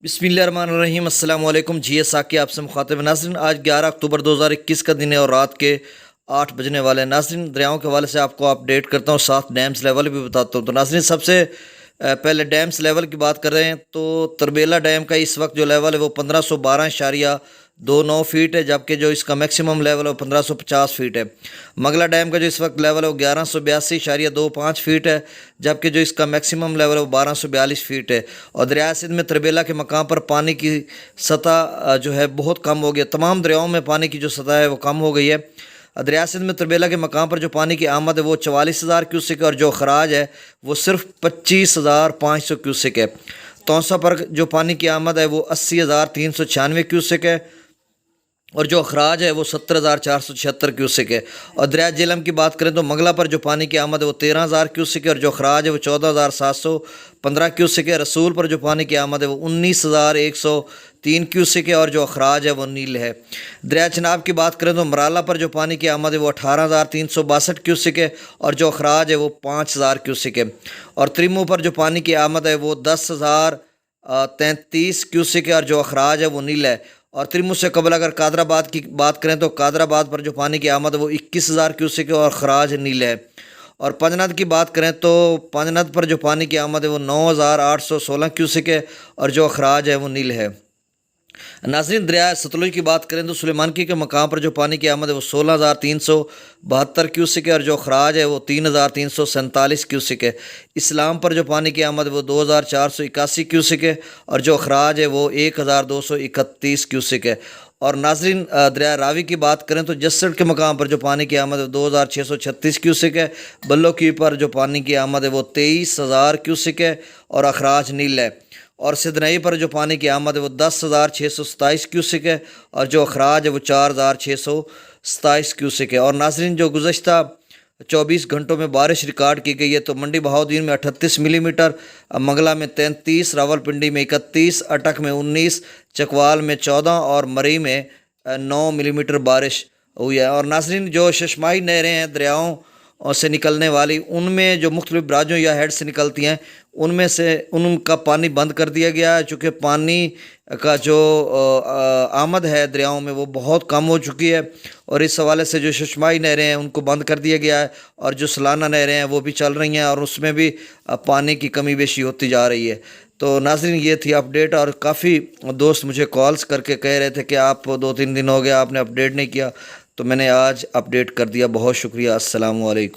بسم اللہ الرحمن الرحیم۔ السلام علیکم۔ جی ایس ساکی آپ سے مخاطب ناظرین، آج 11 اکتوبر 2021 کا دن ہے اور رات کے 8 بجنے والے ہیں۔ ناظرین دریاؤں کے حوالے سے آپ کو اپڈیٹ کرتا ہوں، ساتھ ڈیمز لیول بھی بتاتا ہوں۔ تو ناظرین سب سے پہلے ڈیمز لیول کی بات کر رہے ہیں تو تربیلا ڈیم کا اس وقت جو لیول ہے وہ 1512.29 فیٹ ہے، جبکہ جو اس کا میکسیمم لیول ہے وہ 1550 فیٹ ہے۔ مگلا ڈیم کا جو اس وقت لیول ہے وہ 1182.25 فیٹ ہے، جبکہ جو اس کا میکسیمم لیول ہے وہ 1242 فیٹ ہے۔ اور دریائے سندھ میں تربیلا کے مقام پر پانی کی سطح جو ہے بہت کم ہو گئی ہے۔ تمام دریاؤں میں پانی کی جو سطح ہے وہ کم ہو گئی ہے۔ دریائے سندھ میں تربیلا کے مقام پر جو پانی کی آمد ہے وہ 44,000 کیوسک ہے اور جو اخراج ہے وہ صرف 25,500 کیوسک ہے۔ تونسا پر جو پانی کی آمد ہے وہ 80,396 کیوسک ہے اور جو اخراج ہے وہ 70,476 کیوسک ہے۔ اور دریائے جہلم کی بات کریں تو مغلا پر جو پانی کی آمد ہے وہ 13,000 کیوسک ہے اور جو اخراج ہے وہ 14,715 کیوسک ہے۔ رسول پر جو پانی کی آمد ہے وہ 19,103 کیوسک ہے اور جو اخراج ہے وہ نیل ہے۔ دریائے چناب کی بات کریں تو مرالا پر جو پانی کی آمد ہے وہ 18,362 کیوسک ہے اور جو اخراج ہے وہ 5,000 کیوسک ہے۔ اور تریمو پر جو پانی کی آمد ہے وہ 10,033 کیوسک ہے اور جو اخراج ہے وہ نیل ہے۔ اور تریمو سے قبل اگر قادر آباد کی بات کریں تو قادر آباد پر جو پانی کی آمد ہے وہ 21,000 کیوسک ہے اور اخراج نیل ہے۔ اور پنجند کی بات کریں تو پنجند پر جو پانی کی آمد ہے وہ 9,816 کیوسک ہے اور جو اخراج ہے وہ نیل ہے۔ ناظرین دریائے ستلج کی بات کریں تو سلیمانکی کے مقام پر جو پانی کی آمد ہے وہ 16,372 کیوسک ہے اور جو اخراج ہے وہ 3,347 کیوسک ہے۔ اسلام پر جو پانی کی آمد ہے وہ 2,481 کیوسک ہے اور جو اخراج ہے وہ 1,231 کیوسک ہے۔ اور ناظرین دریائے راوی کی بات کریں تو جسڑ کے مقام پر جو پانی کی آمد ہے 2,636 کیوسک ہے۔ بلو کی پر جو پانی کی آمد ہے وہ 23,000 کیوسک ہے اور اخراج نیل ہے۔ اور سدنئی پر جو پانی کی آمد ہے وہ 10,627 کیوسک ہے اور جو اخراج ہے وہ 4,627 کیوسک ہے۔ اور ناظرین جو گزشتہ 24 گھنٹوں میں بارش ریکارڈ کی گئی ہے تو منڈی بہاؤدین میں 38 ملی میٹر، منگلا میں 33، راولپنڈی میں 31، اٹک میں 19، چکوال میں 14 اور مری میں 9 ملی میٹر بارش ہوئی ہے۔ اور ناظرین جو ششماہی نہریں ہیں دریاؤں سے نکلنے والی، ان میں جو مختلف براجوں یا ہیڈ سے نکلتی ہیں ان میں سے ان کا پانی بند کر دیا گیا ہے، چونکہ پانی کا جو آمد ہے دریاؤں میں وہ بہت کم ہو چکی ہے اور اس حوالے سے جو ششماہی نہریں ہیں ان کو بند کر دیا گیا ہے اور جو سلانہ نہریں ہیں وہ بھی چل رہی ہیں اور اس میں بھی پانی کی کمی بیشی ہوتی جا رہی ہے۔ تو ناظرین یہ تھی اپڈیٹ، اور کافی دوست مجھے کالز کر کے کہہ رہے تھے کہ آپ 2-3 دن ہو گیا آپ نے اپڈیٹ نہیں کیا، تو میں نے آج اپڈیٹ کر دیا۔ بہت شکریہ۔ السلام علیکم۔